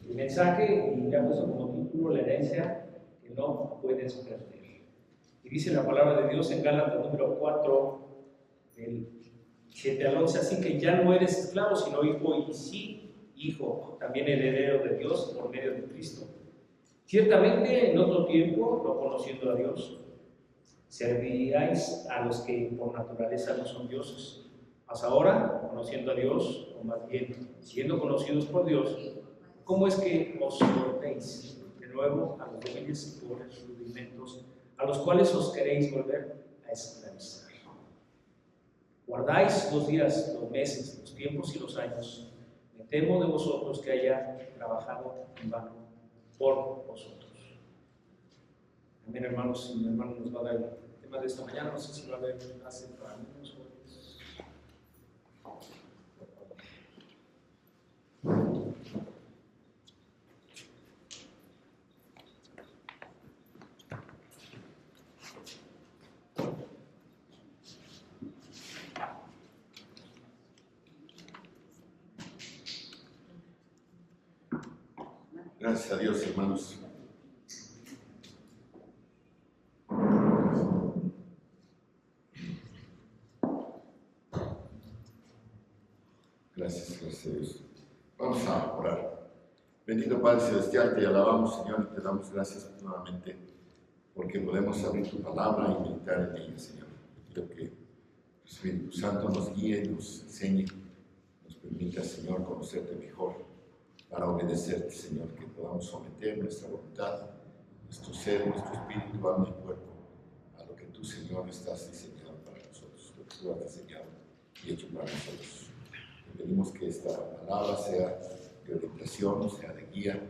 el mensaje y le ha puesto como título la herencia que no puedes perder. Y dice la palabra de Dios en Gálatas número 4, del 7 al 11, así que ya no eres esclavo, sino hijo, y sí, hijo, también heredero de Dios por medio de Cristo. Ciertamente en otro tiempo, no conociendo a Dios, servíais a los que por naturaleza no son dioses. Mas ahora, conociendo a Dios, o más bien siendo conocidos por Dios, ¿cómo es que os volvéis de nuevo a los débiles y pobres rudimentos a los cuales os queréis volver a esclavizar? Guardáis los días, los meses, los tiempos y los años. Me temo de vosotros que haya trabajado en vano por vosotros. Amén, hermanos. Y mi hermano nos va a dar el tema de esta mañana. No sé si va a haber clase para niños o Gracias a Dios, hermanos. Gracias a Dios. Vamos a orar. Bendito Padre Celestial, te alabamos, Señor, y te damos gracias nuevamente porque podemos abrir tu palabra y meditar en ella, Señor. Quiero que el Espíritu Santo nos guíe, nos enseñe, nos permita, Señor, conocerte mejor para obedecerte, Señor, que podamos someter nuestra voluntad, nuestro ser, nuestro espíritu, alma y cuerpo a lo que tú, Señor, estás diseñado para nosotros, lo que tú has diseñado y hecho para nosotros. Te pedimos que esta palabra sea de orientación, sea de guía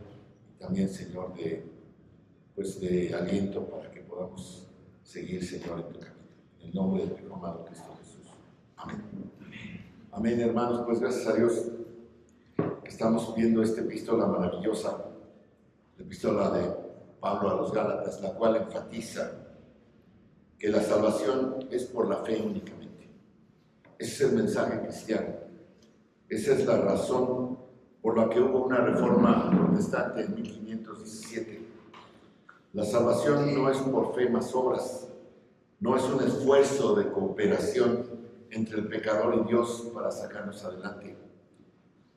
y también, Señor, de aliento para que podamos seguir, Señor, en tu camino. En el nombre de tu amado Cristo Jesús. Amén. Amén, hermanos. Pues gracias a Dios estamos viendo esta epístola maravillosa, la epístola de Pablo a los Gálatas, la cual enfatiza que la salvación es por la fe únicamente. Ese es el mensaje cristiano. Esa es la razón por la que hubo una reforma protestante en 1517. La salvación no es por fe más obras, no es un esfuerzo de cooperación entre el pecador y Dios para sacarnos adelante.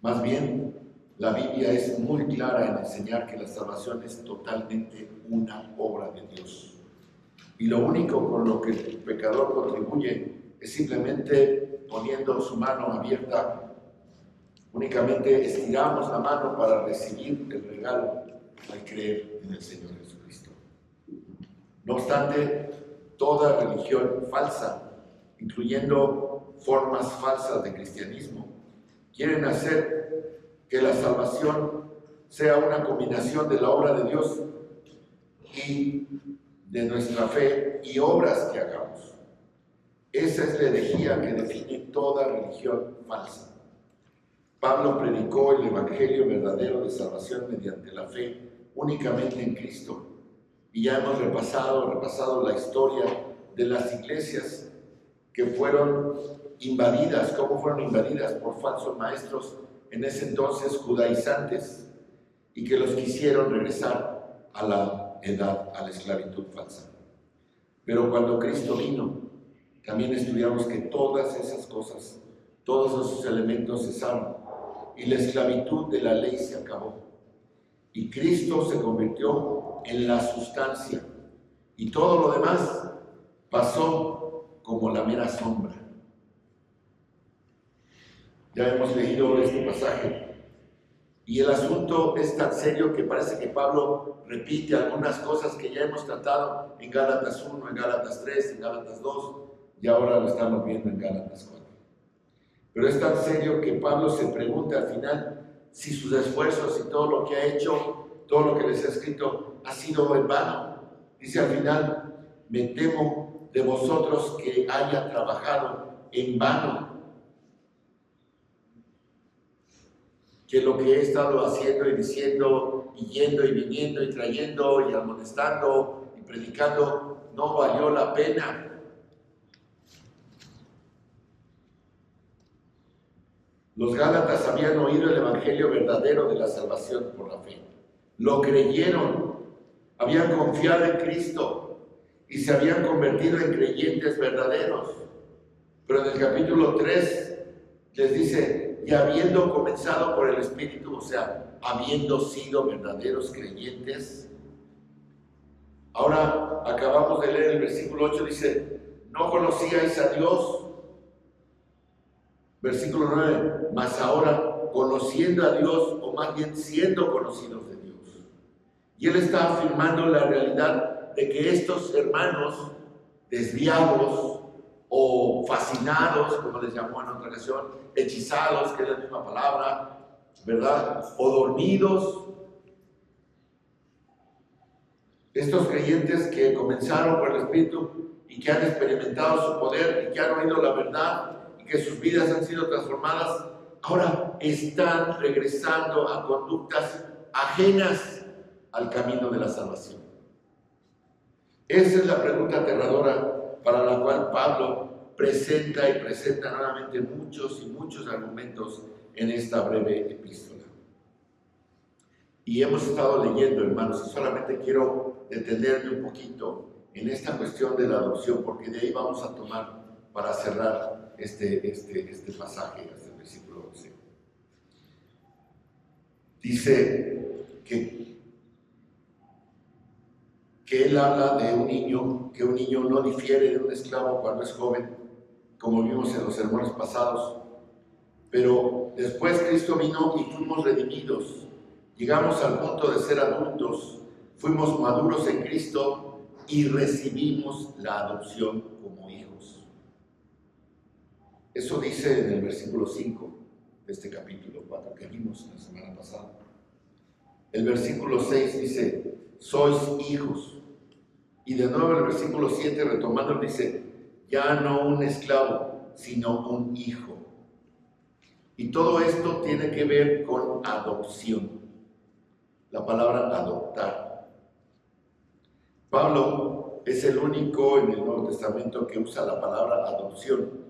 Más bien, la Biblia es muy clara en enseñar que la salvación es totalmente una obra de Dios. Y lo único con lo que el pecador contribuye es simplemente poniendo su mano abierta. Únicamente estiramos la mano para recibir el regalo al creer en el Señor Jesucristo. No obstante, toda religión falsa, incluyendo formas falsas de cristianismo, quieren hacer que la salvación sea una combinación de la obra de Dios y de nuestra fe y obras que hagamos. Esa es la herejía que define toda religión falsa. Pablo predicó el evangelio verdadero de salvación mediante la fe únicamente en Cristo. Y ya hemos repasado la historia de las iglesias que fueron invadidas, cómo fueron invadidas por falsos maestros en ese entonces judaizantes y que los quisieron regresar a la edad, a la esclavitud falsa. Pero cuando Cristo vino, también estudiamos que todas esas cosas, todos esos elementos cesaron y la esclavitud de la ley se acabó. Y Cristo se convirtió en la sustancia y todo lo demás pasó como la mera sombra. Ya hemos leído este pasaje y el asunto es tan serio que parece que Pablo repite algunas cosas que ya hemos tratado en Gálatas 1, en Gálatas 3, en Gálatas 2 y ahora lo estamos viendo en Gálatas 4. Pero es tan serio que Pablo se pregunta al final si sus esfuerzos y todo lo que ha hecho, todo lo que les ha escrito, ha sido en vano. Dice al final, me temo de vosotros que haya trabajado en vano. Que lo que he estado haciendo y diciendo, y yendo y viniendo y trayendo y amonestando y predicando, no valió la pena. Los Gálatas habían oído el evangelio verdadero de la salvación por la fe. Lo creyeron, habían confiado en Cristo y se habían convertido en creyentes verdaderos. Pero en el capítulo 3 les dice, y habiendo comenzado por el Espíritu, o sea, habiendo sido verdaderos creyentes. Ahora acabamos de leer el versículo 8, dice, no conocíais a Dios. Versículo 9, mas ahora conociendo a Dios, o más bien siendo conocidos de Dios. Y él está afirmando la realidad de que estos hermanos desviados o fascinados, como les llamó en otra ocasión, hechizados, que es la misma palabra, ¿verdad? O dormidos. Estos creyentes que comenzaron por el Espíritu y que han experimentado su poder y que han oído la verdad y que sus vidas han sido transformadas, ahora están regresando a conductas ajenas al camino de la salvación. Esa es la pregunta aterradora para la cual Pablo presenta nuevamente muchos y muchos argumentos en esta breve epístola. Y hemos estado leyendo, hermanos, y solamente quiero detenerme un poquito en esta cuestión de la adopción, porque de ahí vamos a tomar para cerrar este pasaje, hasta el versículo 11. Dice que él habla de un niño, que un niño no difiere de un esclavo cuando es joven, como vimos en los sermones pasados, pero después Cristo vino y fuimos redimidos. Llegamos al punto de ser adultos, fuimos maduros en Cristo y recibimos la adopción como hijos. Eso dice en el versículo 5 de este capítulo 4 que vimos la semana pasada. El versículo 6 dice, sois hijos. Y de nuevo el versículo 7 retomando dice, ya no un esclavo, sino un hijo. Y todo esto tiene que ver con adopción. La palabra adoptar. Pablo es el único en el Nuevo Testamento que usa la palabra adopción.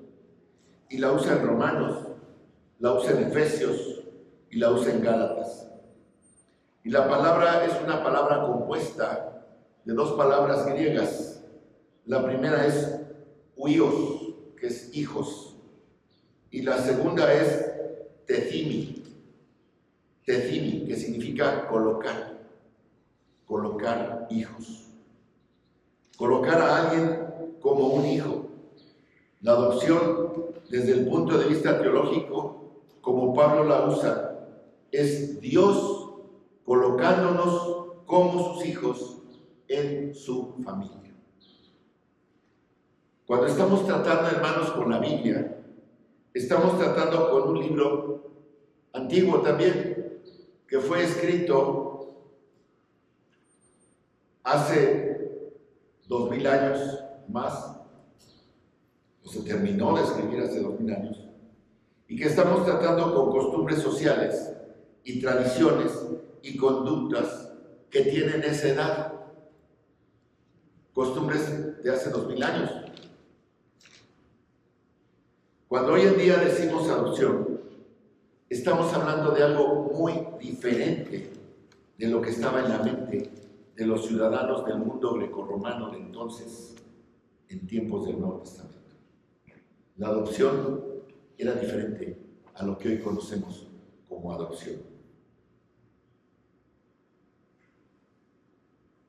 Y la usa en Romanos, la usa en Efesios y la usa en Gálatas. Y la palabra es una palabra compuesta de dos palabras griegas. La primera es huios, que es hijos. Y la segunda es tethimi, que significa colocar hijos. Colocar a alguien como un hijo. La adopción, desde el punto de vista teológico, como Pablo la usa, es Dios colocándonos como sus hijos en su familia. Cuando estamos tratando, hermanos, con la Biblia, estamos tratando con un libro antiguo también, que fue escrito hace 2000 años más, o se terminó de escribir hace 2000 años, y que estamos tratando con costumbres sociales y tradiciones y conductas que tienen esa edad, costumbres de hace 2000 años. Cuando hoy en día decimos adopción, estamos hablando de algo muy diferente de lo que estaba en la mente de los ciudadanos del mundo grecorromano de entonces, en tiempos del Nuevo Testamento. La adopción era diferente a lo que hoy conocemos como adopción.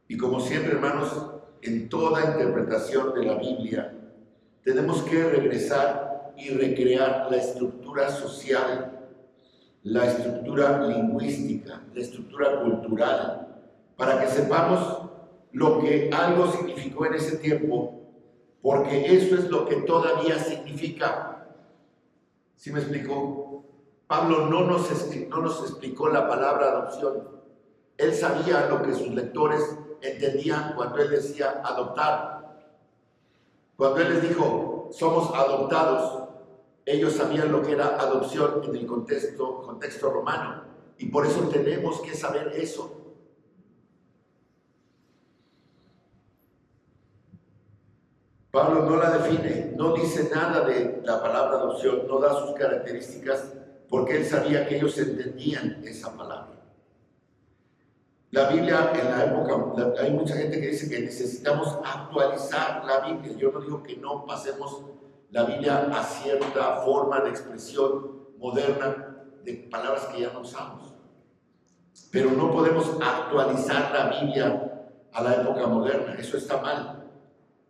Y como siempre, hermanos, en toda interpretación de la Biblia, tenemos que regresar y recrear la estructura social, la estructura lingüística, la estructura cultural, para que sepamos lo que algo significó en ese tiempo, porque eso es lo que todavía significa. ¿Sí me explicó? Pablo no nos explicó la palabra adopción. Él sabía lo que sus lectores entendían cuando él decía adoptar. Cuando él les dijo, somos adoptados, ellos sabían lo que era adopción en el contexto romano. Y por eso tenemos que saber eso. Pablo no la define, no dice nada de la palabra adopción, no da sus características, porque él sabía que ellos entendían esa palabra. La Biblia en la época, hay mucha gente que dice que necesitamos actualizar la Biblia. Yo no digo que no pasemos la Biblia a cierta forma de expresión moderna de palabras que ya no usamos. Pero no podemos actualizar la Biblia a la época moderna. Eso está mal.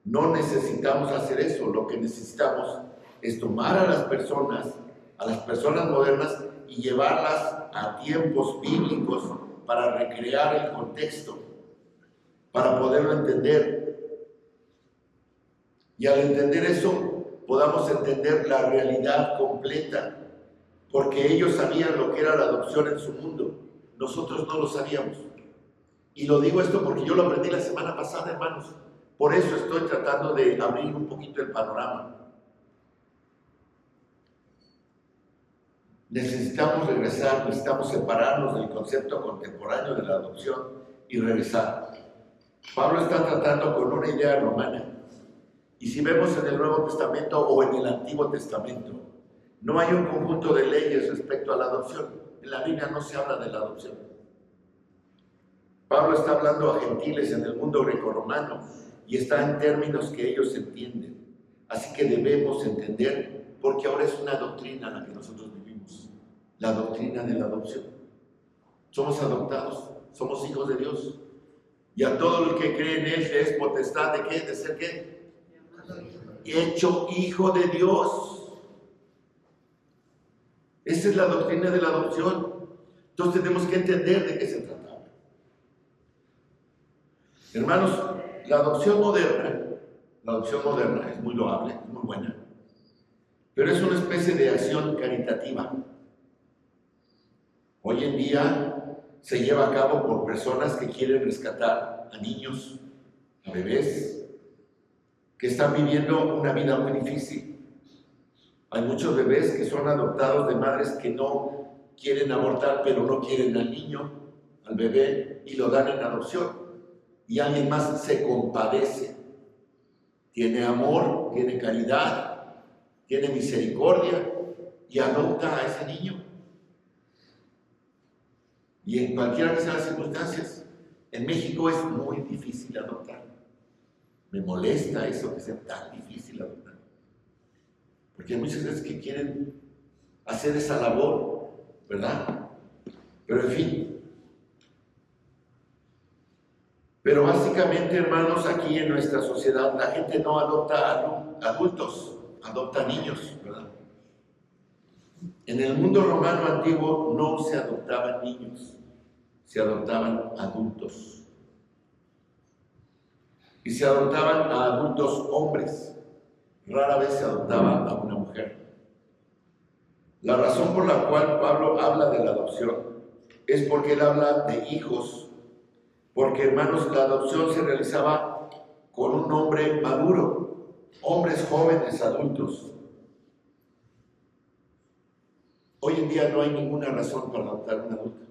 No necesitamos hacer eso. Lo que necesitamos es tomar a las personas modernas y llevarlas a tiempos bíblicos para recrear el contexto, para poderlo entender. Y al entender eso, podamos entender la realidad completa, porque ellos sabían lo que era la adopción en su mundo. Nosotros no lo sabíamos. Y lo digo esto porque yo lo aprendí la semana pasada, hermanos. Por eso estoy tratando de abrir un poquito el panorama. Necesitamos regresar, necesitamos separarnos del concepto contemporáneo de la adopción y regresar. Pablo está tratando con una idea romana. Y si vemos en el Nuevo Testamento o en el Antiguo Testamento, no hay un conjunto de leyes respecto a la adopción. En la Biblia no se habla de la adopción. Pablo está hablando a gentiles en el mundo grecorromano y está en términos que ellos entienden. Así que debemos entender, porque ahora es una doctrina la que nosotros vivimos, la doctrina de la adopción. Somos adoptados, somos hijos de Dios. Y a todo el que cree en Él le es potestad de ¿qué? ¿De ser qué? Hecho hijo de Dios. Esa es la doctrina de la adopción. Entonces tenemos que entender de qué se trata. Hermanos, la adopción moderna es muy loable, es muy buena, pero es una especie de acción caritativa. Hoy en día se lleva a cabo por personas que quieren rescatar a niños, a bebés, que están viviendo una vida muy difícil. Hay muchos bebés que son adoptados de madres que no quieren abortar, pero no quieren al niño, al bebé, y lo dan en adopción. Y alguien más se compadece, tiene amor, tiene caridad, tiene misericordia y adopta a ese niño. Y en cualquiera que sean las circunstancias, en México es muy difícil adoptar. Me molesta eso que sea tan difícil adoptar. Porque hay muchas veces que quieren hacer esa labor, ¿verdad? Pero en fin. Pero básicamente, hermanos, aquí en nuestra sociedad la gente no adopta adultos, adopta niños, ¿verdad? En el mundo romano antiguo no se adoptaban niños, se adoptaban adultos. Y se adoptaban a adultos hombres, rara vez se adoptaba a una mujer. La razón por la cual Pablo habla de la adopción es porque él habla de hijos. Porque, hermanos, la adopción se realizaba con un hombre maduro, hombres jóvenes, adultos. Hoy en día no hay ninguna razón para adoptar a un adulto.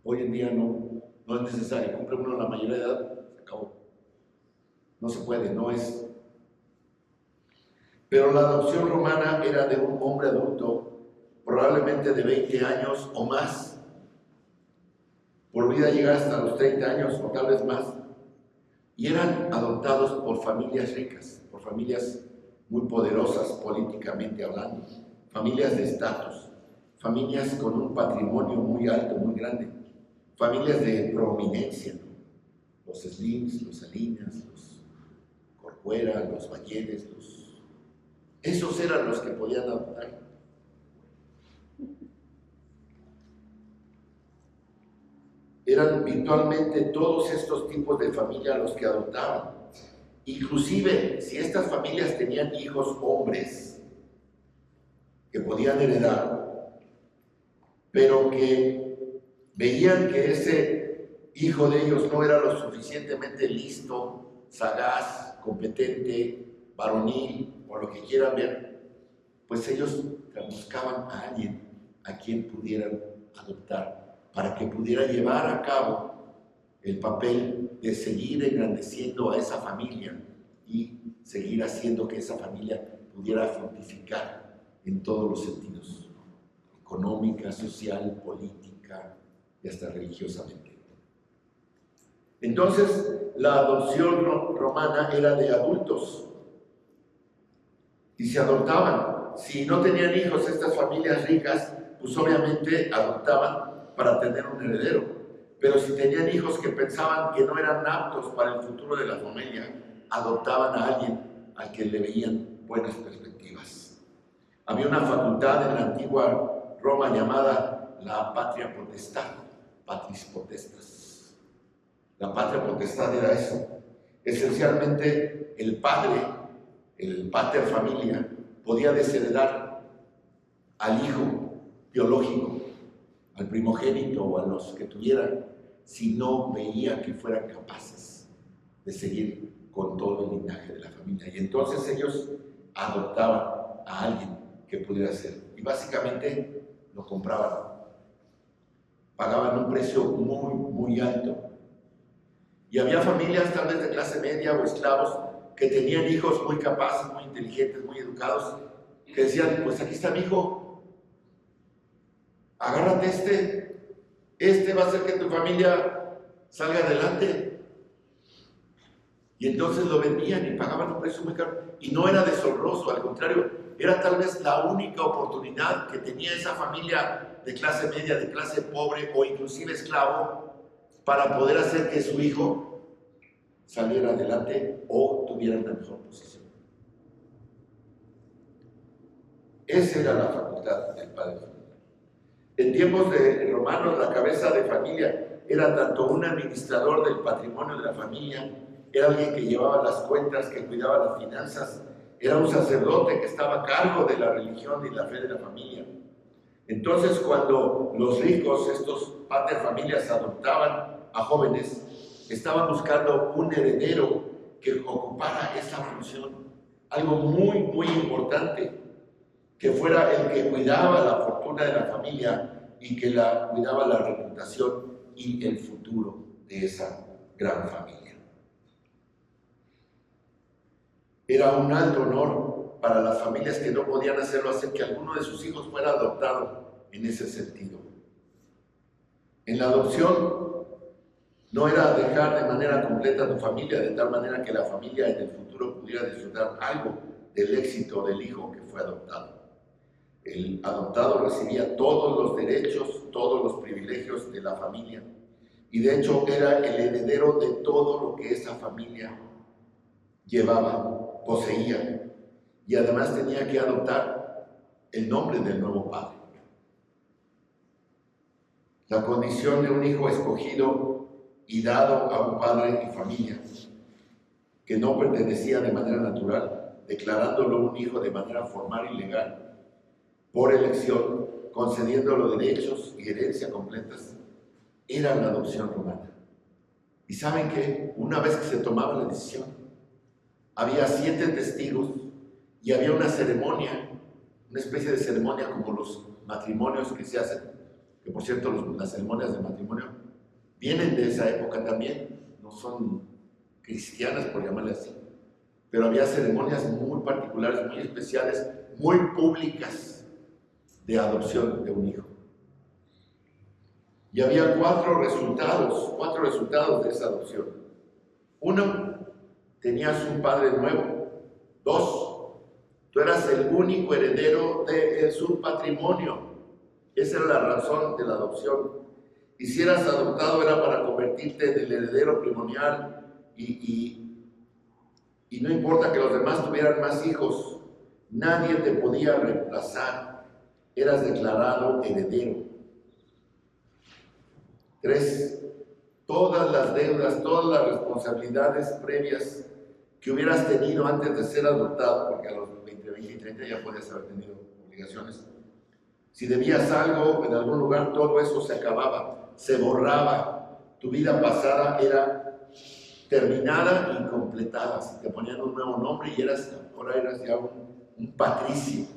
Hoy en día no es necesario. Cumple uno la mayoría de edad, se acabó. No se puede, no es. Pero la adopción romana era de un hombre adulto, probablemente de 20 años o más. Por vida llegar hasta los 30 años o tal vez más, y eran adoptados por familias ricas, por familias muy poderosas políticamente hablando, familias de estatus, familias con un patrimonio muy alto, muy grande, familias de prominencia, ¿no? Los Slims, los Salinas, los Corcuera, los Valleres, esos eran los que podían adoptar. Eran virtualmente todos estos tipos de familia los que adoptaban. Inclusive, si estas familias tenían hijos hombres que podían heredar, pero que veían que ese hijo de ellos no era lo suficientemente listo, sagaz, competente, varonil, o lo que quieran ver, pues ellos buscaban a alguien a quien pudieran adoptar, para que pudiera llevar a cabo el papel de seguir engrandeciendo a esa familia y seguir haciendo que esa familia pudiera fructificar en todos los sentidos, económica, social, política y hasta religiosamente. Entonces, la adopción romana era de adultos y se adoptaban. Si no tenían hijos estas familias ricas, pues obviamente adoptaban para tener un heredero. Pero si tenían hijos que pensaban que no eran aptos para el futuro de la familia, adoptaban a alguien al que le veían buenas perspectivas. Había una facultad en la antigua Roma llamada la patria potestad, patris potestas. La patria potestad era eso. Esencialmente, el padre, el pater familia, podía desheredar al hijo biológico, al primogénito o a los que tuvieran, si no veía que fueran capaces de seguir con todo el linaje de la familia. Y entonces ellos adoptaban a alguien que pudiera ser. Y básicamente lo compraban. Pagaban un precio muy, muy alto. Y había familias, tal vez de clase media o esclavos, que tenían hijos muy capaces, muy inteligentes, muy educados, que decían, pues aquí está mi hijo, agárrate este va a hacer que tu familia salga adelante. Y entonces lo vendían y pagaban un precio muy caro. Y no era deshonroso, al contrario, era tal vez la única oportunidad que tenía esa familia de clase media, de clase pobre o inclusive esclavo, para poder hacer que su hijo saliera adelante o tuviera una mejor posición. Esa era la facultad del padre de familia. En tiempos de romanos, la cabeza de familia era tanto un administrador del patrimonio de la familia, era alguien que llevaba las cuentas, que cuidaba las finanzas, era un sacerdote que estaba a cargo de la religión y la fe de la familia. Entonces, cuando los ricos, estos pater familias, adoptaban a jóvenes, estaban buscando un heredero que ocupara esa función, algo muy, muy importante, que fuera el que cuidaba la fortuna de la familia y que cuidaba la reputación y el futuro de esa gran familia. Era un alto honor para las familias que no podían hacerlo, hacer que alguno de sus hijos fuera adoptado en ese sentido. En la adopción no era dejar de manera completa a tu familia, de tal manera que la familia en el futuro pudiera disfrutar algo del éxito del hijo que fue adoptado. El adoptado recibía todos los derechos, todos los privilegios de la familia, y de hecho era el heredero de todo lo que esa familia llevaba, poseía, y además tenía que adoptar el nombre del nuevo padre. La condición de un hijo escogido y dado a un padre y familia que no pertenecía de manera natural, declarándolo un hijo de manera formal y legal, por elección, concediéndolo derechos y herencia completas, era la adopción romana. Y saben que una vez que se tomaba la decisión, había 7 testigos y había una ceremonia, una especie de ceremonia como los matrimonios que se hacen, que por cierto las ceremonias de matrimonio vienen de esa época también, no son cristianas por llamarle así, pero había ceremonias muy particulares, muy especiales, muy públicas de adopción de un hijo. Y había 4 resultados de esa adopción. 1, tenías un padre nuevo. 2, tú eras el único heredero de su patrimonio. Esa era la razón de la adopción. Y si eras adoptado era para convertirte en el heredero primordial y no importa que los demás tuvieran más hijos, nadie te podía reemplazar. Eras declarado heredero. 3, todas las deudas, todas las responsabilidades previas que hubieras tenido antes de ser adoptado, porque a los 20 y 30 ya podías haber tenido obligaciones. Si debías algo en algún lugar, todo eso se acababa, se borraba. Tu vida pasada era terminada y completada. Si te ponían un nuevo nombre y ahora eras ya un patricio.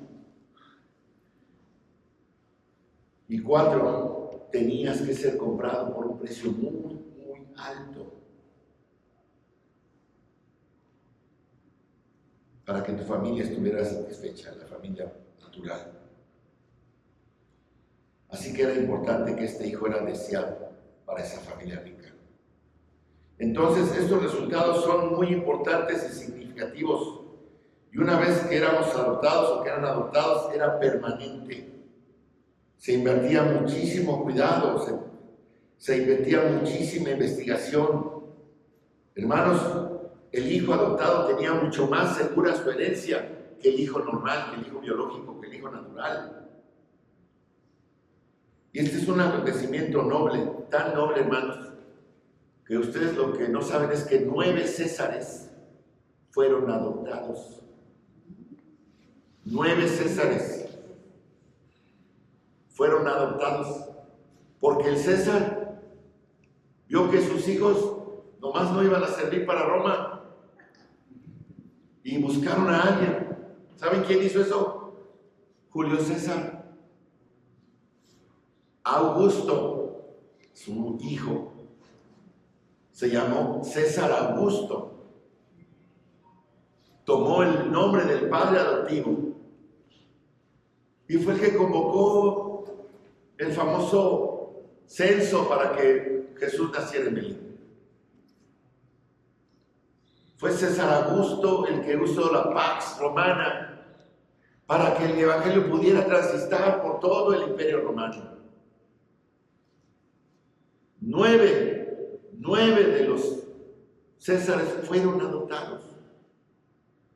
Y 4, tenías que ser comprado por un precio muy, muy alto. para que tu familia estuviera satisfecha, la familia natural. Así que era importante que este hijo era deseado para esa familia rica. Entonces, estos resultados son muy importantes y significativos. Y una vez que éramos adoptados o que eran adoptados, era permanente. Se invertía muchísimo cuidado, se invertía muchísima investigación. Hermanos, el hijo adoptado tenía mucho más segura su herencia que el hijo normal, que el hijo biológico, que el hijo natural. Y este es un acontecimiento noble, tan noble, hermanos, que ustedes lo que no saben es que 9 Césares fueron adoptados. 9 Césares fueron adoptados porque el César vio que sus hijos nomás no iban a servir para Roma y buscaron a alguien. ¿Saben quién hizo eso? Julio César. Augusto, su hijo, se llamó César Augusto. Tomó el nombre del padre adoptivo y fue el que convocó el famoso censo para que Jesús naciera en Belén. Fue César Augusto el que usó la Pax Romana para que el evangelio pudiera transistar por todo el imperio romano. 9 de los Césares fueron adoptados.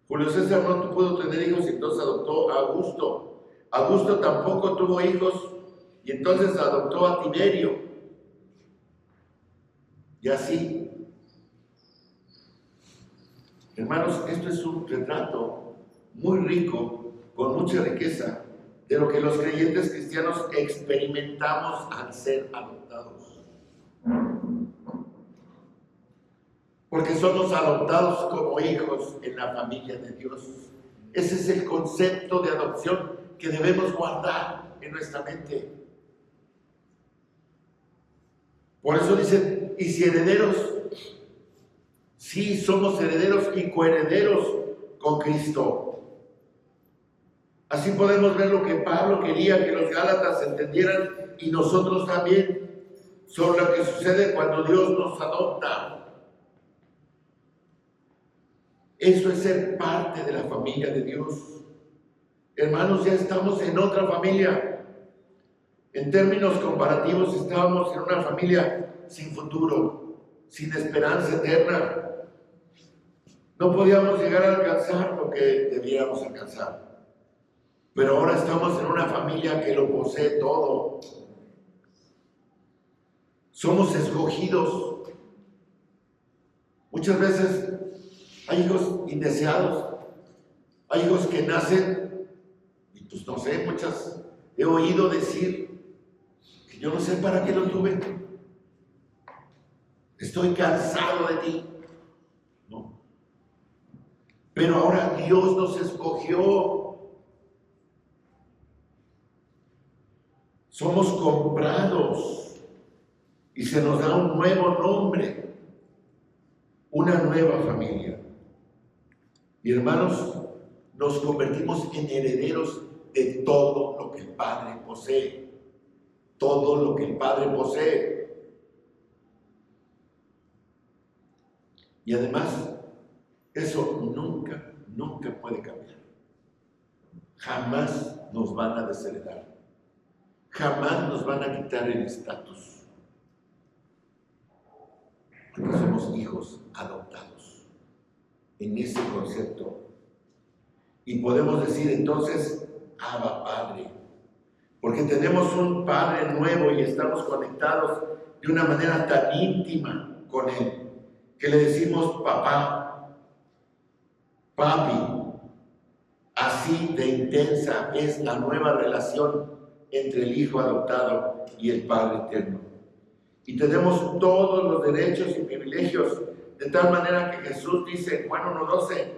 Julio César no pudo tener hijos y entonces adoptó a Augusto. Augusto tampoco tuvo hijos y entonces adoptó a Tiberio. Y así, hermanos, esto es un retrato muy rico, con mucha riqueza, de lo que los creyentes cristianos experimentamos al ser adoptados. Porque somos adoptados como hijos en la familia de Dios. Ese es el concepto de adopción que debemos guardar en nuestra mente. Por eso dicen, y si herederos, sí, somos herederos y coherederos con Cristo. Así podemos ver lo que Pablo quería que los Gálatas entendieran y nosotros también, sobre lo que sucede cuando Dios nos adopta. Eso es ser parte de la familia de Dios. Hermanos, ya estamos en otra familia. En términos comparativos, estábamos en una familia sin futuro, sin esperanza eterna. No podíamos llegar a alcanzar lo que debíamos alcanzar. Pero ahora estamos en una familia que lo posee todo. Somos escogidos. Muchas veces hay hijos indeseados, hay hijos que nacen, y pues no sé, muchas he oído decir que yo no sé para qué lo tuve. Estoy cansado de ti. ¿No? Pero ahora Dios nos escogió. Somos comprados y se nos da un nuevo nombre, una nueva familia. Y hermanos, nos convertimos en herederos de todo lo que el Padre posee. Todo lo que el Padre posee. Y además, eso nunca puede cambiar. Jamás nos van a desheredar. Jamás nos van a quitar el estatus. Porque somos hijos adoptados en ese concepto. Y podemos decir entonces, Abba Padre. Porque tenemos un Padre nuevo y estamos conectados de una manera tan íntima con Él, que le decimos papá, papi. Así de intensa es la nueva relación entre el Hijo adoptado y el Padre eterno. Y tenemos todos los derechos y privilegios, de tal manera que Jesús dice en Juan 1:12,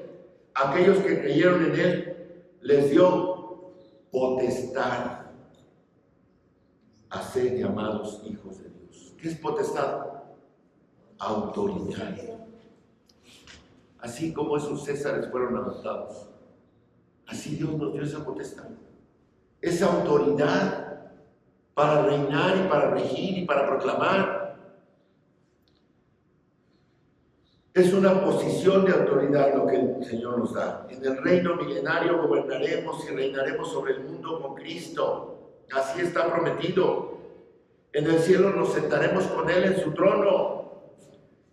aquellos que creyeron en Él, les dio potestad a ser llamados hijos de Dios. ¿Qué es potestad? Autoridad. así como esos Césares fueron adoptados. Así Dios nos dio esa potestad, esa autoridad para reinar y para regir y para proclamar. Es una posición de autoridad lo que el Señor nos da. En el reino milenario gobernaremos y reinaremos sobre el mundo con Cristo. Así está prometido. En el cielo nos sentaremos con Él en su trono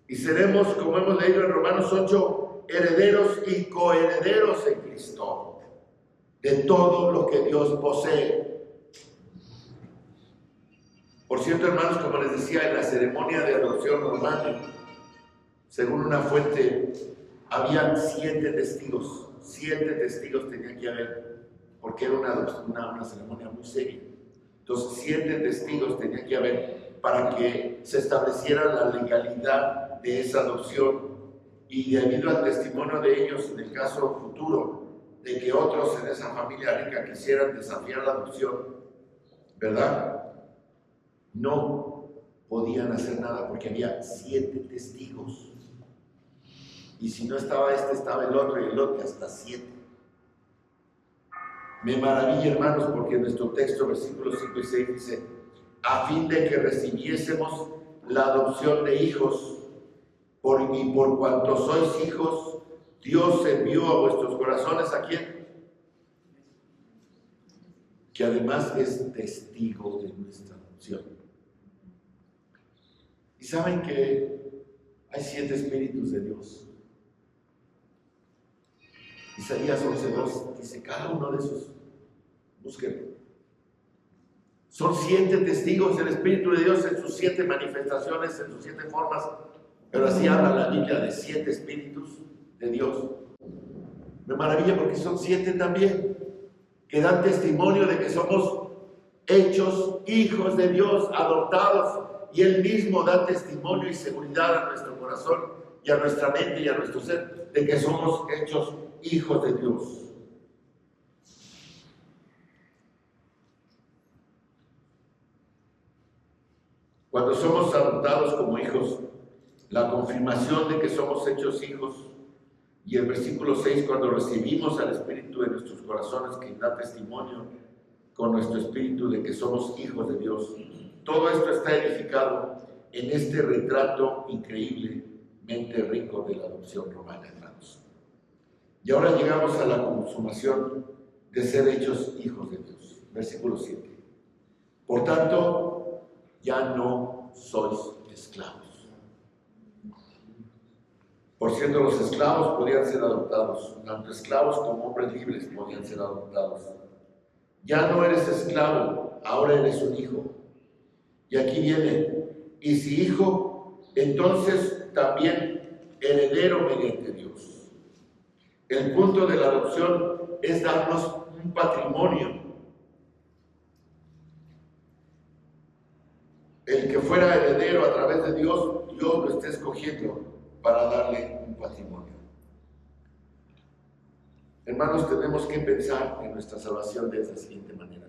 y seremos, como hemos leído en Romanos 8, herederos y coherederos en Cristo de todo lo que Dios posee. Por cierto, hermanos, como les decía, en la ceremonia de adopción romana, según una fuente, habían 7 testigos. 7 testigos tenían que haber, porque era una ceremonia muy seria. Entonces, 7 testigos tenían que haber para que se estableciera la legalidad de esa adopción. Y debido al testimonio de ellos, en el caso futuro, de que otros en esa familia rica quisieran desafiar la adopción, ¿verdad? No podían hacer nada porque había 7 testigos. Y si no estaba este, estaba el otro, y el otro, hasta 7. Me maravilla, hermanos, porque en nuestro texto, versículos 5 y 6, dice: a fin de que recibiésemos la adopción de hijos, y por cuanto sois hijos, Dios envió a vuestros corazones, ¿a quién? Que además es testigo de nuestra adopción. Y saben que hay 7 espíritus de Dios. Isaías 11:2 dice: cada uno de esos, búsquenlo. Son 7 testigos del Espíritu de Dios en sus 7 manifestaciones, en sus 7 formas, pero así habla la Biblia de 7 espíritus de Dios. Me maravilla porque son 7 también, que dan testimonio de que somos hechos hijos de Dios, adoptados, y Él mismo da testimonio y seguridad a nuestro corazón y a nuestra mente y a nuestro ser, de que somos hechos hijos de Dios. Cuando somos adoptados como hijos, la confirmación de que somos hechos hijos, y el versículo 6, cuando recibimos al Espíritu de nuestros corazones que da testimonio con nuestro espíritu de que somos hijos de Dios, todo esto está edificado en este retrato increíblemente rico de la adopción romana, hermanos. Y ahora llegamos a la consumación de ser hechos hijos de Dios. Versículo 7. Por tanto, ya no sois esclavos. Por cierto, los esclavos podían ser adoptados. Tanto esclavos como hombres libres podían ser adoptados. Ya no eres esclavo, ahora eres un hijo. Y aquí viene: y si hijo, entonces también heredero mediante Dios. El punto de la adopción es darnos un patrimonio. El que fuera heredero a través de Dios, Dios lo está escogiendo para darle un patrimonio. Hermanos, tenemos que pensar en nuestra salvación de esta siguiente manera.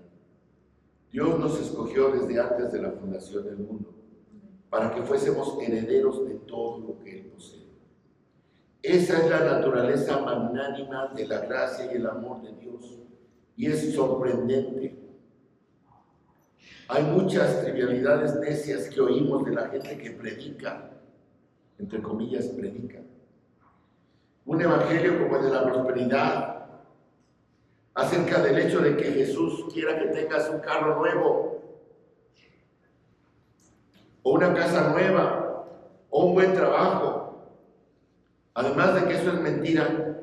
Dios nos escogió desde antes de la fundación del mundo para que fuésemos herederos de todo lo que Él posee. Esa es la naturaleza magnánima de la gracia y el amor de Dios, y es sorprendente. Hay muchas trivialidades necias que oímos de la gente que predica, entre comillas, predica. Un evangelio como el de la prosperidad, acerca del hecho de que Jesús quiera que tengas un carro nuevo, o una casa nueva, o un buen trabajo. Además de que eso es mentira,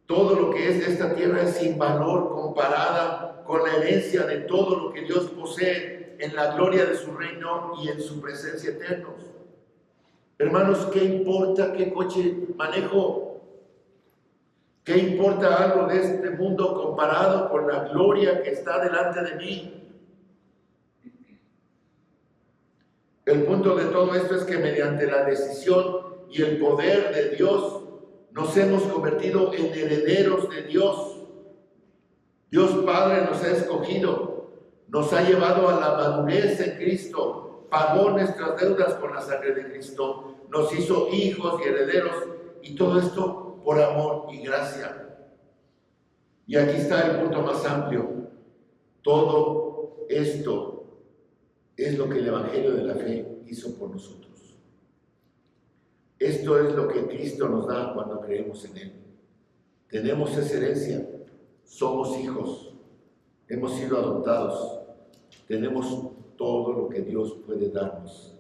todo lo que es de esta tierra es sin valor comparada con la herencia de todo lo que Dios posee en la gloria de su reino y en su presencia eterna. Hermanos, ¿qué importa qué coche manejo? ¿Qué importa algo de este mundo comparado con la gloria que está delante de mí? El punto de todo esto es que mediante la decisión y el poder de Dios nos hemos convertido en herederos de Dios. Dios Padre nos ha escogido, nos ha llevado a la madurez en Cristo, pagó nuestras deudas con la sangre de Cristo, nos hizo hijos y herederos y todo esto por amor y gracia. Y aquí está el punto más amplio. Todo esto es lo que el Evangelio de la Fe hizo por nosotros. Esto es lo que Cristo nos da cuando creemos en Él. Tenemos esa herencia, somos hijos, hemos sido adoptados, tenemos todo lo que Dios puede darnos,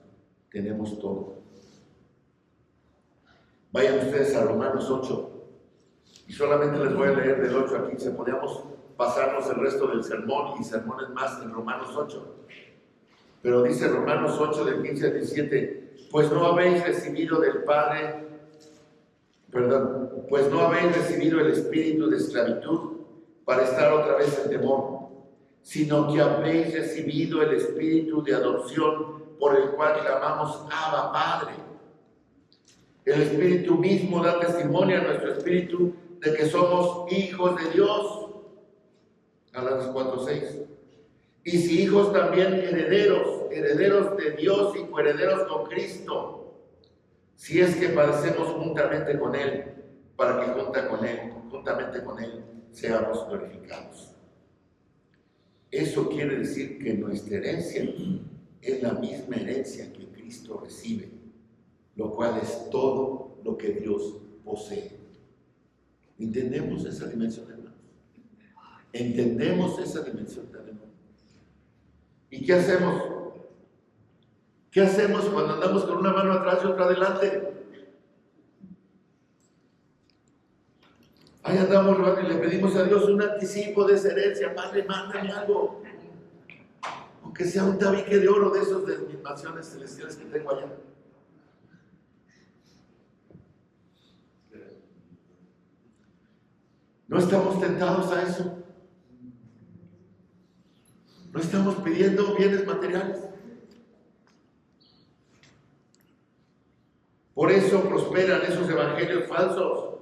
tenemos todo. Vayan ustedes a Romanos 8, y solamente les voy a leer del 8 al 15, podríamos pasarnos el resto del sermón y sermones más en Romanos 8. Pero dice Romanos 8 del 15 al 17, pues no habéis recibido del Padre, pues no habéis recibido el espíritu de esclavitud para estar otra vez en temor, sino que habéis recibido el espíritu de adopción por el cual clamamos Abba, Padre. El Espíritu mismo da testimonio a nuestro espíritu de que somos hijos de Dios. Gálatas 4:6. Y si hijos también herederos, herederos de Dios y coherederos con Cristo, si es que padecemos juntamente con Él, para que juntamente con Él, seamos glorificados. Eso quiere decir que nuestra herencia es la misma herencia que Cristo recibe, lo cual es todo lo que Dios posee. ¿Entendemos esa dimensión, hermanos? ¿Entendemos esa dimensión tan hermosa? ¿Y qué hacemos? ¿Qué hacemos cuando andamos con una mano atrás y otra adelante? Ahí andamos y le pedimos a Dios un anticipo de esa herencia. Padre, mándame algo. Aunque sea un tabique de oro de esos de mis mansiones celestiales que tengo allá. ¿No estamos tentados a eso? ¿No estamos pidiendo bienes materiales? Por eso prosperan esos evangelios falsos.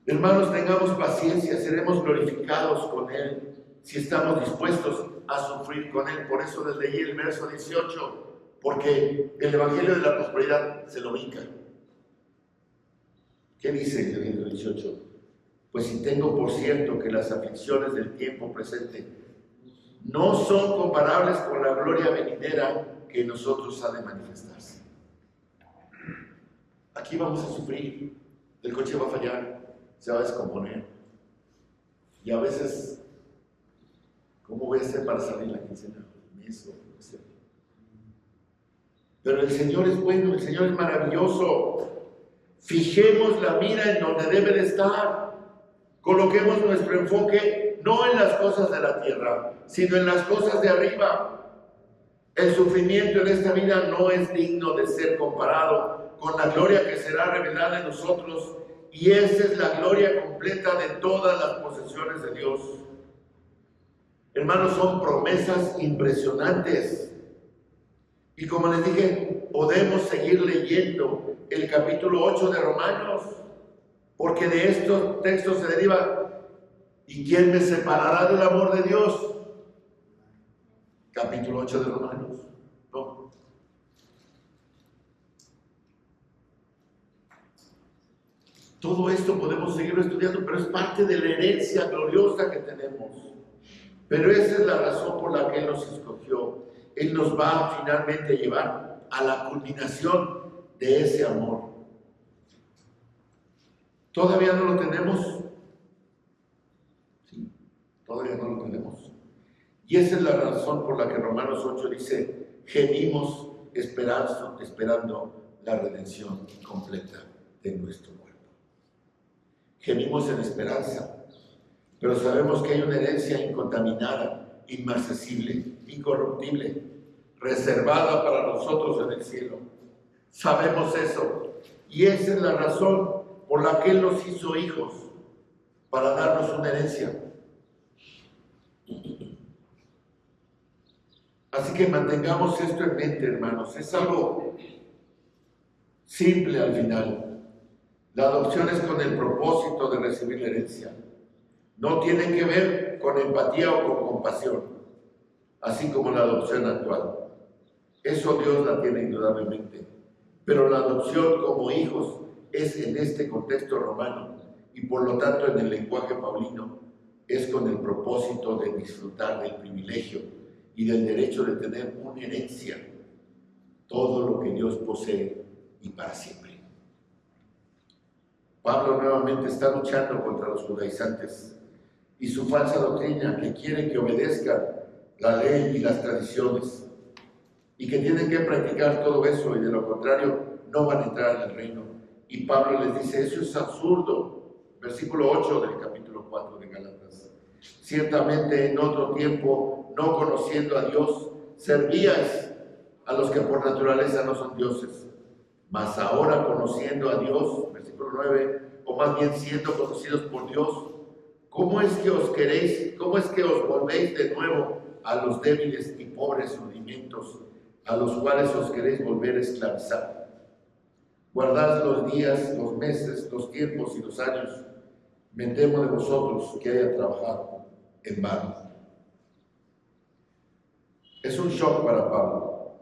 Hermanos, tengamos paciencia, seremos glorificados con Él si estamos dispuestos a sufrir con Él. Por eso les leí el verso 18, porque el evangelio de la prosperidad se lo brinca. ¿Qué dice el verso 18? Pues si tengo por cierto que las aflicciones del tiempo presente no son comparables con la gloria venidera que en nosotros ha de manifestarse. Aquí vamos a sufrir, el coche va a fallar, se va a descomponer. Y a veces, ¿cómo voy a hacer para salir la quincena? Eso, no sé. Pero el Señor es bueno, el Señor es maravilloso. Fijemos la mira en donde debe de estar. Coloquemos nuestro enfoque no en las cosas de la tierra, sino en las cosas de arriba. El sufrimiento en esta vida no es digno de ser comparado con la gloria que será revelada en nosotros, y esa es la gloria completa de todas las posesiones de Dios. Hermanos, son promesas impresionantes. Y como les dije, podemos seguir leyendo el capítulo 8 de Romanos, porque de estos textos se deriva: ¿y quién me separará del amor de Dios? Capítulo 8 de Romanos. No. Todo esto podemos seguirlo estudiando, pero es parte de la herencia gloriosa que tenemos. Pero esa es la razón por la que Él nos escogió. Él nos va a finalmente llevar a la culminación de ese amor. ¿Todavía no lo tenemos? Sí, todavía no lo tenemos. Y esa es la razón por la que Romanos 8 dice: gemimos esperando la redención completa de nuestro cuerpo. Gemimos en esperanza, pero sabemos que hay una herencia incontaminada, inmarcesible, incorruptible, reservada para nosotros en el cielo. Sabemos eso, y esa es la razón por la que Él nos hizo hijos, para darnos una herencia. Así que mantengamos esto en mente, hermanos. Es algo simple al final. La adopción es con el propósito de recibir la herencia. No tiene que ver con empatía o con compasión, así como la adopción actual. Eso Dios la tiene indudablemente. pero la adopción como hijos es en este contexto romano y por lo tanto en el lenguaje paulino es con el propósito de disfrutar del privilegio y del derecho de tener una herencia, todo lo que Dios posee y para siempre. Pablo nuevamente está luchando contra los judaizantes y su falsa doctrina que quiere que obedezcan la ley y las tradiciones y que tienen que practicar todo eso y de lo contrario no van a entrar en el reino. Y Pablo les dice, eso es absurdo. Versículo 8 del capítulo 4 de Gálatas. Ciertamente en otro tiempo, no conociendo a Dios, servíais a los que por naturaleza no son dioses. Mas ahora conociendo a Dios, versículo 9, o más bien siendo conocidos por Dios, ¿cómo es que os queréis, cómo es que os volvéis de nuevo a los débiles y pobres rudimentos, a los cuales os queréis volver a esclavizar? Guardad los días, los meses, los tiempos y los años. Me temo de vosotros que haya trabajado en vano. Es un shock para Pablo.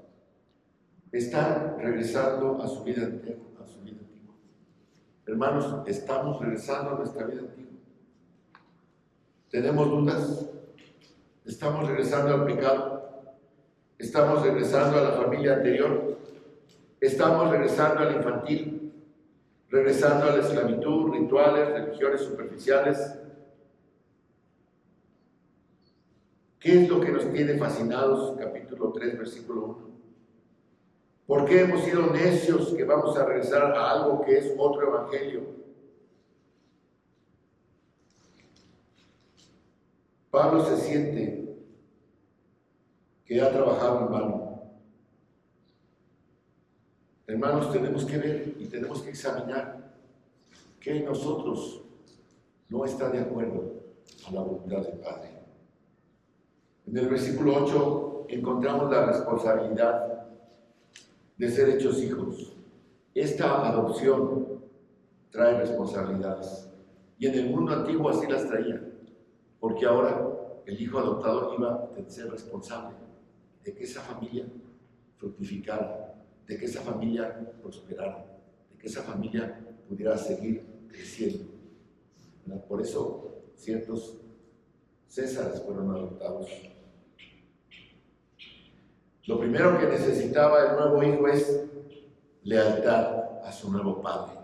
Están regresando a su vida antigua. Hermanos, estamos regresando a nuestra vida antigua. ¿Tenemos dudas? ¿Estamos regresando al pecado? ¿Estamos regresando a la familia anterior? ¿Estamos regresando al infantil? ¿Regresando a la esclavitud, rituales, religiones superficiales? ¿Qué es lo que nos tiene fascinados? Capítulo 3, versículo 1. ¿Por qué hemos sido necios que vamos a regresar a algo que es otro evangelio? Pablo se siente que ha trabajado en vano. Hermanos, tenemos que ver y tenemos que examinar que en nosotros no está de acuerdo a la voluntad del Padre. En el versículo 8 encontramos la responsabilidad de ser hechos hijos. Esta adopción trae responsabilidades. Y en el mundo antiguo así las traía, porque ahora el hijo adoptado iba a ser responsable de que esa familia fructificara, de que esa familia prosperara, de que esa familia pudiera seguir creciendo. Por eso ciertos Césares fueron adoptados. Lo primero que necesitaba el nuevo hijo es lealtad a su nuevo padre.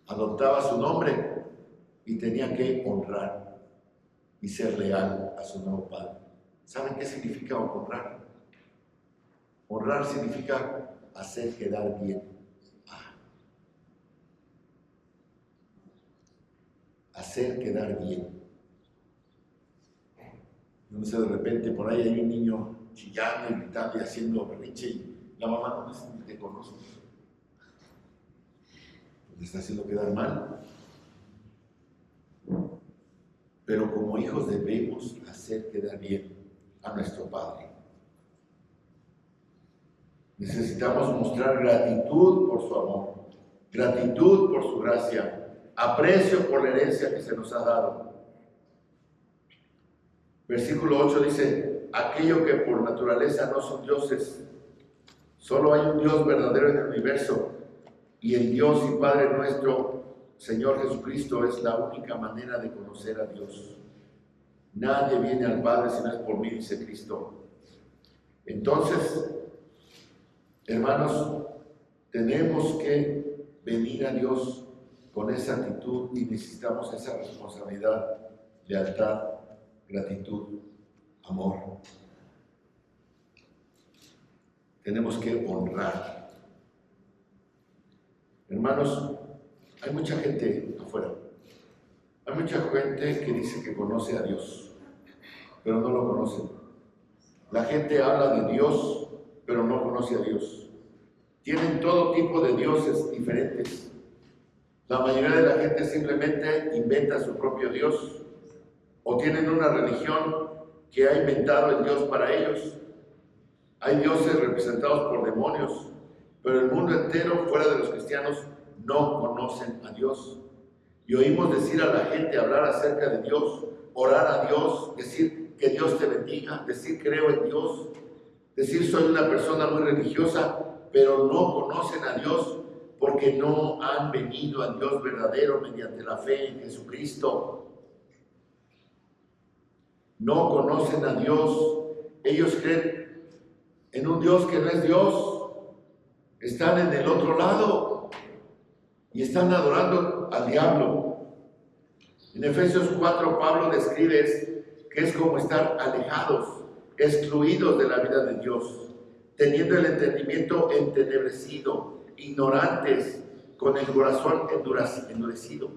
Adoptaba su nombre y tenía que honrar y ser leal a su nuevo padre. ¿Saben qué significa honrar? Honrar significa hacer quedar bien. Hacer quedar bien. No sé, de repente por ahí hay un niño chillando y gritando y haciendo berrinche y la mamá no te conoce. Le está haciendo quedar mal. Pero como hijos debemos hacer quedar bien a nuestro Padre. Necesitamos mostrar gratitud por su amor, gratitud por su gracia, aprecio por la herencia que se nos ha dado. Versículo 8 dice, aquello que por naturaleza no son dioses, solo hay un Dios verdadero en el universo, y el Dios y Padre nuestro, Señor Jesucristo, es la única manera de conocer a Dios. Nadie viene al Padre si no es por mí, dice Cristo. Entonces, hermanos, tenemos que venir a Dios con esa actitud y necesitamos esa responsabilidad, lealtad, gratitud, amor. Tenemos que honrar. Hermanos, hay mucha gente afuera. Hay mucha gente que dice que conoce a Dios, pero no lo conoce. La gente habla de Dios, pero no conoce a Dios. Tienen todo tipo de dioses diferentes. La mayoría de la gente simplemente inventa su propio Dios, o tienen una religión que ha inventado el Dios para ellos. Hay dioses representados por demonios, pero el mundo entero, fuera de los cristianos, no conocen a Dios. Y oímos decir a la gente, hablar acerca de Dios, orar a Dios, decir que Dios te bendiga, decir creo en Dios, decir soy una persona muy religiosa, pero no conocen a Dios porque no han venido al Dios verdadero mediante la fe en Jesucristo. No conocen a Dios. Ellos creen en un Dios que no es Dios. Están en el otro lado y están adorando al diablo. En Efesios 4, Pablo describe que es como estar alejados, excluidos de la vida de Dios, teniendo el entendimiento entenebrecido, ignorantes, con el corazón endurecido.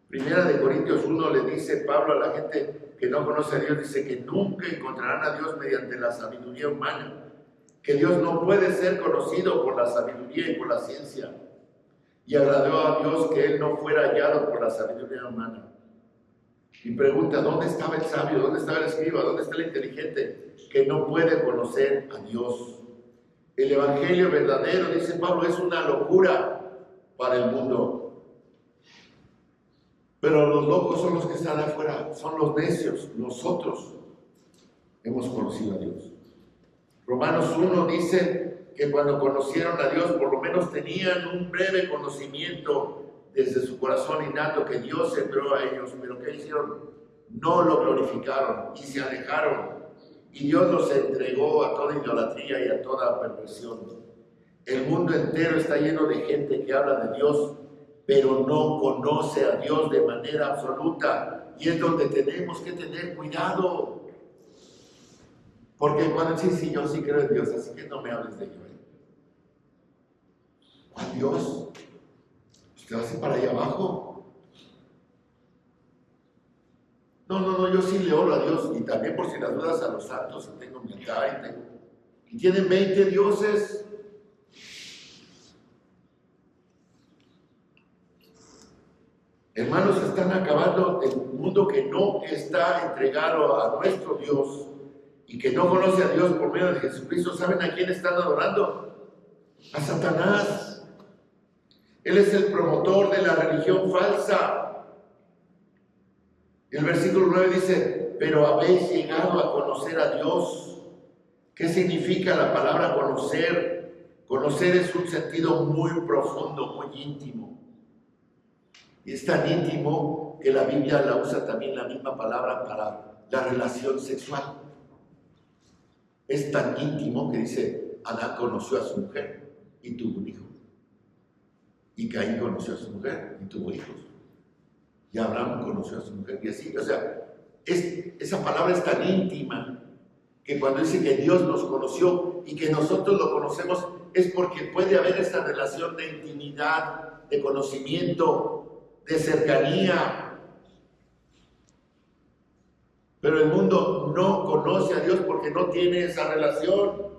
Primera de Corintios 1 le dice Pablo a la gente que no conoce a Dios, dice que nunca encontrarán a Dios mediante la sabiduría humana, que Dios no puede ser conocido por la sabiduría y por la ciencia. Y agradó a Dios que él no fuera hallado por la sabiduría humana. Y pregunta, ¿dónde estaba el sabio? ¿Dónde estaba el escriba? ¿Dónde está el inteligente? Que no puede conocer a Dios. El evangelio verdadero, dice Pablo, es una locura para el mundo. Pero los locos son los que están afuera, son los necios. Nosotros hemos conocido a Dios. Romanos 1 dice que cuando conocieron a Dios, por lo menos tenían un breve conocimiento desde su corazón innato que Dios sembró a ellos, pero ¿qué hicieron? No lo glorificaron y se alejaron. Y Dios los entregó a toda idolatría y a toda perversión. El mundo entero está lleno de gente que habla de Dios, pero no conoce a Dios de manera absoluta. Y es donde tenemos que tener cuidado. Porque cuando sí, yo sí creo en Dios, así que no me hables de ello. ¿Cuál Dios? ¿Usted va a ir para allá abajo? No, yo sí le oro a Dios, y también por si las dudas a los santos, tengo mi altar y tienen 20 dioses. Hermanos, están acabando el mundo que no está entregado a nuestro Dios y que no conoce a Dios por medio de Jesucristo. ¿Saben a quién están adorando? A Satanás. Él es el promotor de la religión falsa. El versículo 9 dice, pero habéis llegado a conocer a Dios. ¿Qué significa la palabra conocer? Conocer es un sentido muy profundo, muy íntimo. Y es tan íntimo que la Biblia la usa también la misma palabra para la relación sexual. Es tan íntimo que dice, Adán conoció a su mujer y tuvo un hijo. Y Caín conoció a su mujer y tuvo hijos. Y Abraham conoció a su mujer y así. O sea, esa palabra es tan íntima que cuando dice que Dios nos conoció y que nosotros lo conocemos, es porque puede haber esta relación de intimidad, de conocimiento, de cercanía. Pero el mundo no conoce a Dios porque no tiene esa relación.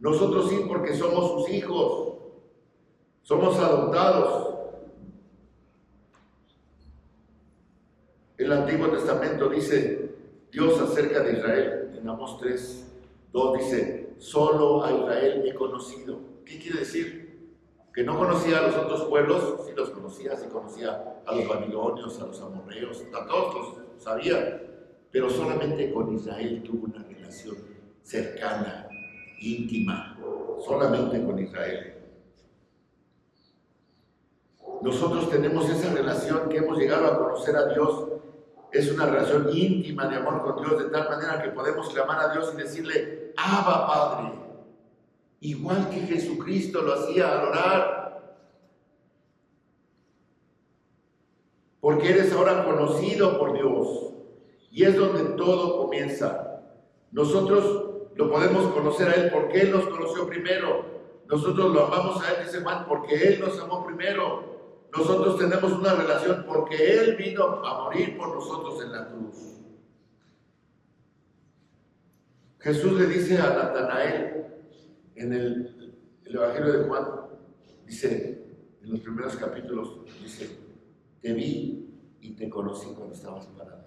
Nosotros sí, porque somos sus hijos. Somos adoptados. El Antiguo Testamento dice Dios acerca de Israel, en Amós 3, 2 dice, solo a Israel he conocido. ¿Qué quiere decir? Que no conocía a los otros pueblos, sí los conocía, sí conocía a los babilonios, a los amorreos, a todos los sabía, pero solamente con Israel tuvo una relación cercana, íntima, solamente con Israel. Nosotros tenemos esa relación que hemos llegado a conocer a Dios. Es una relación íntima de amor con Dios, de tal manera que podemos clamar a Dios y decirle, Abba Padre, igual que Jesucristo lo hacía al orar. Porque eres ahora conocido por Dios. Y es donde todo comienza. Nosotros lo podemos conocer a Él porque Él nos conoció primero. Nosotros lo amamos a Él, dice Juan, porque Él nos amó primero. Nosotros tenemos una relación porque Él vino a morir por nosotros en la cruz. Jesús le dice a Natanael en el Evangelio de Juan, dice, en los primeros capítulos, dice, te vi y te conocí cuando estabas parado.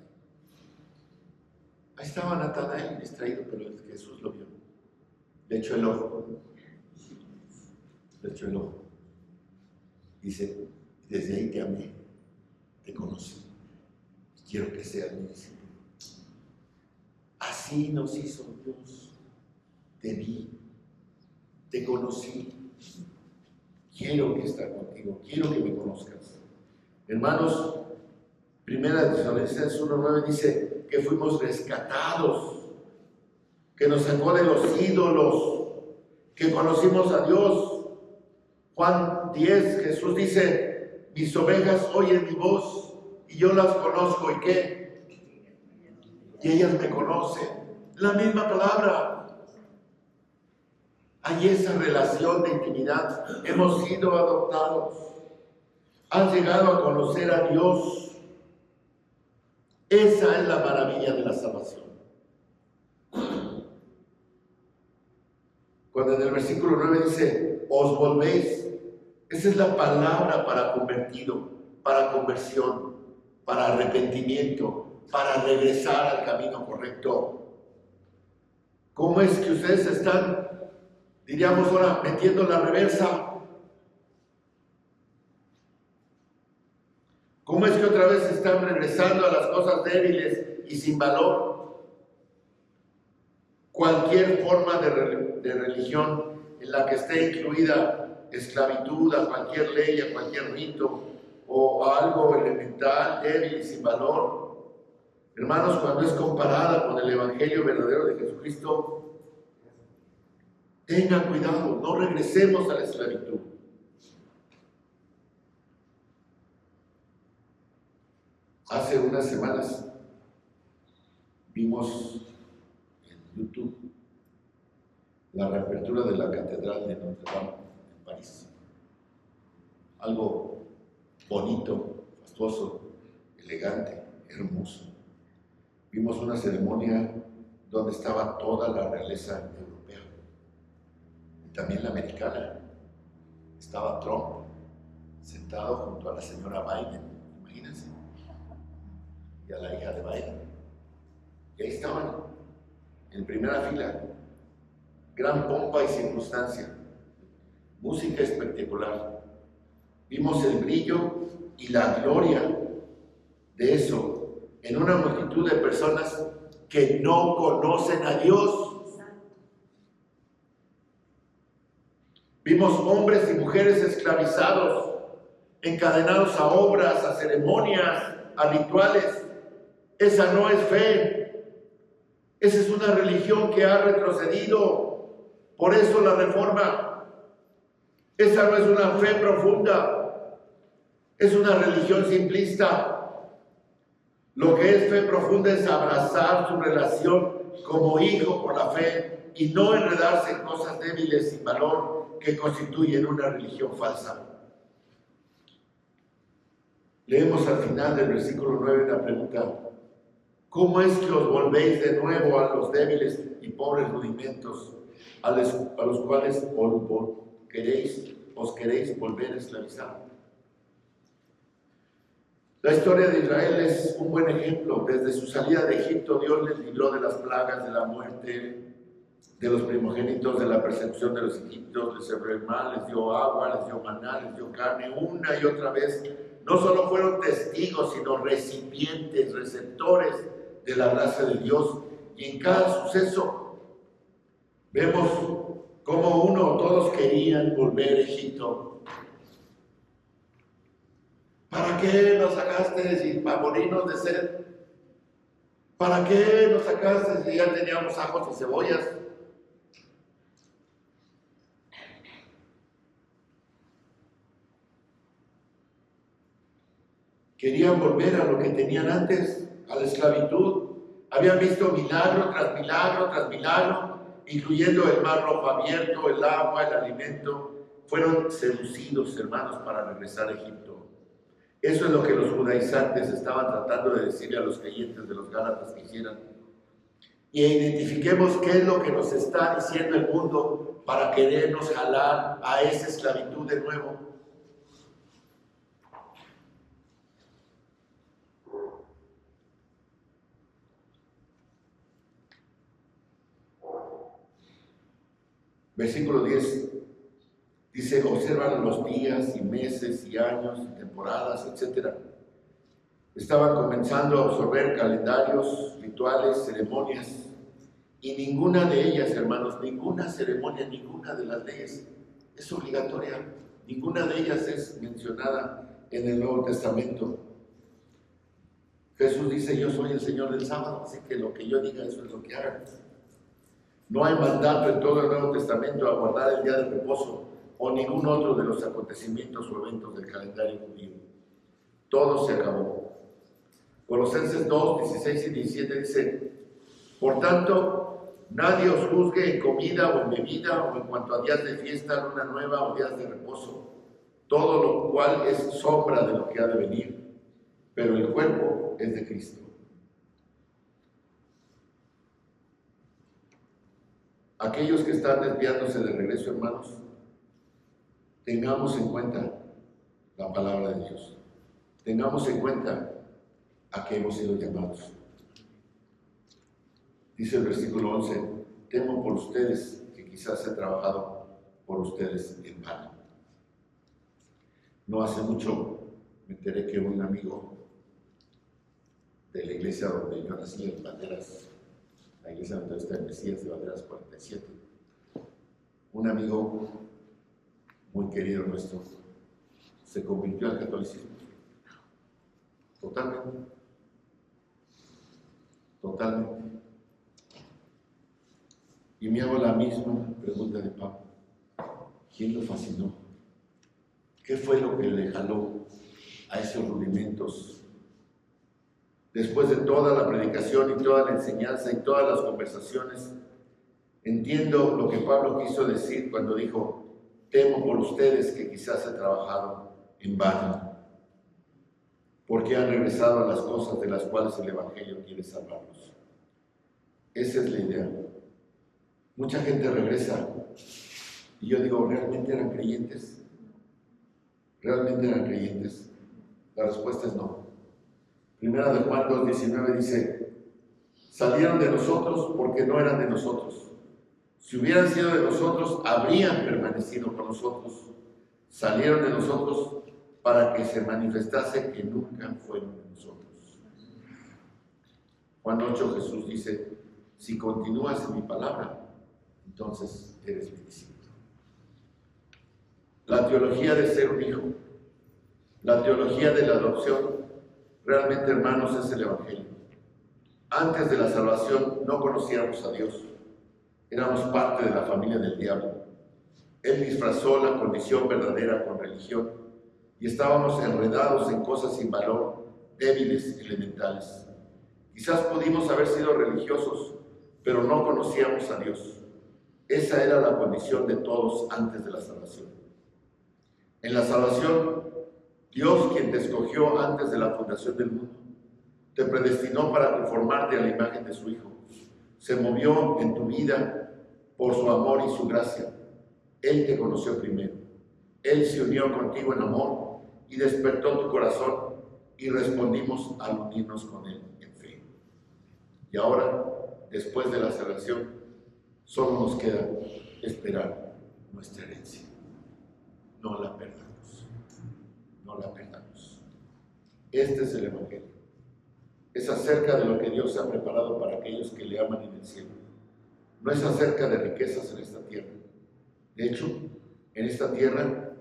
Ahí estaba Natanael distraído, pero Jesús lo vio. Le echó el ojo. Le echó el ojo. Dice, desde ahí te amé, te conocí. Quiero que seas mi discípulo. Así nos hizo Dios. Te vi te conocí, quiero que estés contigo, quiero que me conozcas. Hermanos, Primera de Tesalonicenses 1:9 dice que fuimos rescatados, que nos sacó de los ídolos, que conocimos a Dios. Juan 10, Jesús dice, mis ovejas oyen mi voz y yo las conozco. ¿Y qué? Y ellas me conocen. La misma palabra. Hay esa relación de intimidad. Hemos sido adoptados. Has llegado a conocer a Dios. Esa es la maravilla de la salvación. Cuando en el versículo 9 dice, os volvéis, esa es la palabra para convertido, para conversión, para arrepentimiento, para regresar al camino correcto. ¿Cómo es que ustedes están, diríamos ahora, metiendo la reversa? ¿Cómo es que otra vez están regresando a las cosas débiles y sin valor? Cualquier forma de religión en la que esté incluida esclavitud a cualquier ley, a cualquier rito o a algo elemental, débil y sin valor. Hermanos, cuando es comparada con el Evangelio verdadero de Jesucristo, tengan cuidado, no regresemos a la esclavitud. Hace unas semanas vimos en YouTube la reapertura de la Catedral de Notre Dame en París. Algo bonito, fastuoso, elegante, hermoso. Vimos una ceremonia donde estaba toda la realeza europea y también la americana. Estaba Trump sentado junto a la señora Biden, imagínense, y a la hija de Biden. Y ahí estaban, en primera fila, gran pompa y circunstancia, música espectacular. Vimos el brillo y la gloria de eso en una multitud de personas que no conocen a Dios. Vimos hombres y mujeres esclavizados, encadenados a obras, a ceremonias, a rituales. Esa no es fe. Esa es una religión que ha retrocedido. Por eso la Reforma. Esa no es una fe profunda. Es una religión simplista. Lo que es fe profunda es abrazar su relación como hijo por la fe y no enredarse en cosas débiles sin valor que constituyen una religión falsa. Leemos al final del versículo 9 la pregunta: ¿cómo es que os volvéis de nuevo a los débiles y pobres rudimentos a los cuales os queréis volver a esclavizar? La historia de Israel es un buen ejemplo. Desde su salida de Egipto, Dios les libró de las plagas, de la muerte, de los primogénitos, de la persecución de los egipcios, les abrió el mar, les dio agua, les dio maná, les dio carne, una y otra vez. No solo fueron testigos, sino recipientes, receptores de la gracia de Dios. Y en cada suceso vemos cómo uno o todos querían volver a Egipto. ¿Para qué nos sacaste si para morirnos de sed? ¿Para qué nos sacaste si ya teníamos ajos y cebollas? Querían volver a lo que tenían antes, a la esclavitud. Habían visto milagro tras milagro tras milagro, incluyendo el mar rojo abierto, el agua, el alimento. Fueron seducidos, hermanos, para regresar a Egipto. Eso es lo que los judaizantes estaban tratando de decirle a los creyentes de los Gálatas que hicieran. Y identifiquemos qué es lo que nos está diciendo el mundo para querernos jalar a esa esclavitud de nuevo. Versículo 10 dice: observan los días y meses y años y temporadas, etc. Estaban comenzando a absorber calendarios, rituales, ceremonias, Y ninguna de ellas, hermanos, ninguna ceremonia, ninguna de las leyes es obligatoria. Ninguna de ellas es mencionada en el Nuevo Testamento. Jesús dice: yo soy el Señor del sábado, así que lo que yo diga, eso es lo que hagan. No hay mandato en todo el Nuevo Testamento a guardar el día de reposo o ningún otro de los acontecimientos o eventos del calendario judío. Todo se acabó. Colosenses 2, 16 y 17 dice: por tanto, nadie os juzgue en comida o en bebida o en cuanto a días de fiesta, luna nueva o días de reposo, todo lo cual es sombra de lo que ha de venir, pero el cuerpo es de Cristo. Aquellos que están desviándose de regreso, hermanos, tengamos en cuenta la palabra de Dios. Tengamos en cuenta a qué hemos sido llamados. Dice el versículo 11: temo por ustedes, que quizás he trabajado por ustedes en vano. No hace mucho me enteré que un amigo de la iglesia donde yo nací, en Banderas, la iglesia donde está el Mesías de Banderas 47, un amigo muy querido nuestro, se convirtió al catolicismo. Totalmente. Y me hago la misma pregunta de Pablo: ¿quién lo fascinó? ¿Qué fue lo que le jaló a esos rudimentos? Después de toda la predicación y toda la enseñanza y todas las conversaciones, entiendo lo que Pablo quiso decir cuando dijo: temo por ustedes, que quizás he trabajado en vano, porque han regresado a las cosas de las cuales el Evangelio quiere salvarlos. Esa es la idea. Mucha gente regresa y yo digo: ¿realmente eran creyentes? ¿Realmente eran creyentes? La respuesta es no. Primera de Juan 2:19 dice: salieron de nosotros porque no eran de nosotros. Si hubieran sido de nosotros, habrían permanecido con nosotros. Salieron de nosotros para que se manifestase que nunca fueron de nosotros. Juan 8, Jesús dice: si continúas en mi palabra, entonces eres mi discípulo. La teología de ser un hijo, la teología de la adopción, realmente, hermanos, es el Evangelio. Antes de la salvación no conocíamos a Dios. Éramos parte de la familia del diablo. Él disfrazó la condición verdadera con religión y estábamos enredados en cosas sin valor, débiles, elementales. Quizás pudimos haber sido religiosos, pero no conocíamos a Dios. Esa era la condición de todos antes de la salvación. En la salvación, Dios, quien te escogió antes de la fundación del mundo, te predestinó para conformarte a la imagen de su Hijo. Se movió en tu vida por su amor y su gracia. Él te conoció primero. Él se unió contigo en amor y despertó tu corazón, y respondimos al unirnos con Él en fe. Y ahora, después de la salvación, solo nos queda esperar nuestra herencia. No la perdamos. No la perdamos. Este es el Evangelio. Es acerca de lo que Dios ha preparado para aquellos que le aman en el cielo. No es acerca de riquezas en esta tierra. De hecho, en esta tierra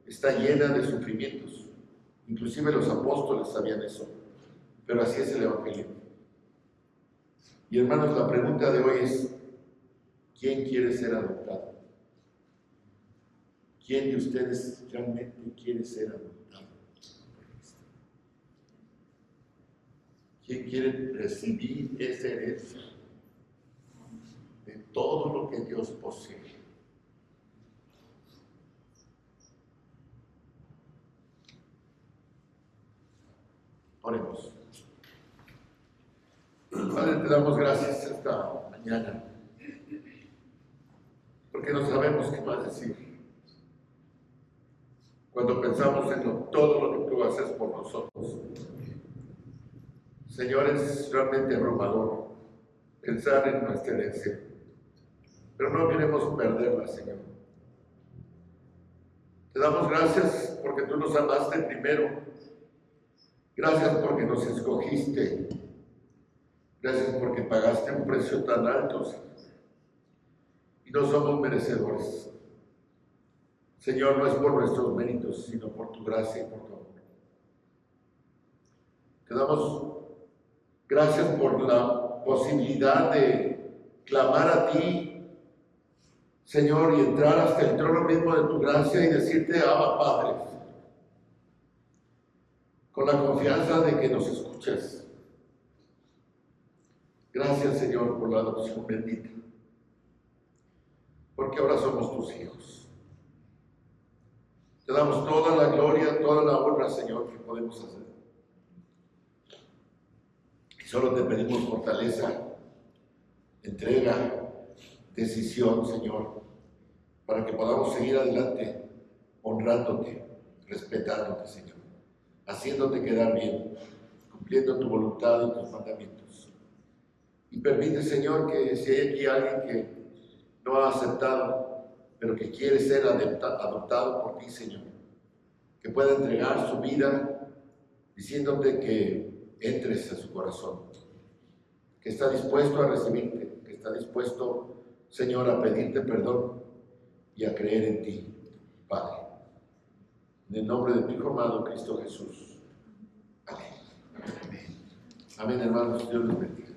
está llena de sufrimientos. Inclusive los apóstoles sabían eso. Pero así es el Evangelio. Y hermanos, la pregunta de hoy es: ¿quién quiere ser adoptado? ¿Quién de ustedes realmente quiere ser adoptado? ¿Quién quiere recibir esa herencia de todo lo que Dios posee? Oremos. Padre, te damos gracias esta mañana, porque no sabemos qué más decir cuando pensamos en todo lo que tú haces por nosotros. Señor, es realmente abrumador pensar en nuestra herencia, pero no queremos perderla, Señor. Te damos gracias porque tú nos amaste primero. Gracias porque nos escogiste. Gracias porque pagaste un precio tan alto, Señor. y no somos merecedores. Señor, no es por nuestros méritos, sino por tu gracia y por tu amor. Te damos gracias por la posibilidad de clamar a ti, Señor, y entrar hasta el trono mismo de tu gracia y decirte, Abba, Padre, con la confianza de que nos escuchas. Gracias, Señor, por la adopción bendita, porque ahora somos tus hijos. Te damos toda la gloria, toda la honra, Señor, que podemos hacer. Y solo te pedimos fortaleza, entrega, decisión, Señor, para que podamos seguir adelante honrándote, respetándote, Señor, haciéndote quedar bien, cumpliendo tu voluntad y tus mandamientos. Y permite, Señor, que si hay aquí alguien que no ha aceptado, pero que quiere ser adoptado por ti, Señor, que pueda entregar su vida diciéndote que entres a su corazón, que está dispuesto a recibirte, que está dispuesto, Señor, a pedirte perdón y a creer en ti, Padre. En el nombre de tu Hijo amado, Cristo Jesús. Amén. Amén, hermanos. Dios los bendiga.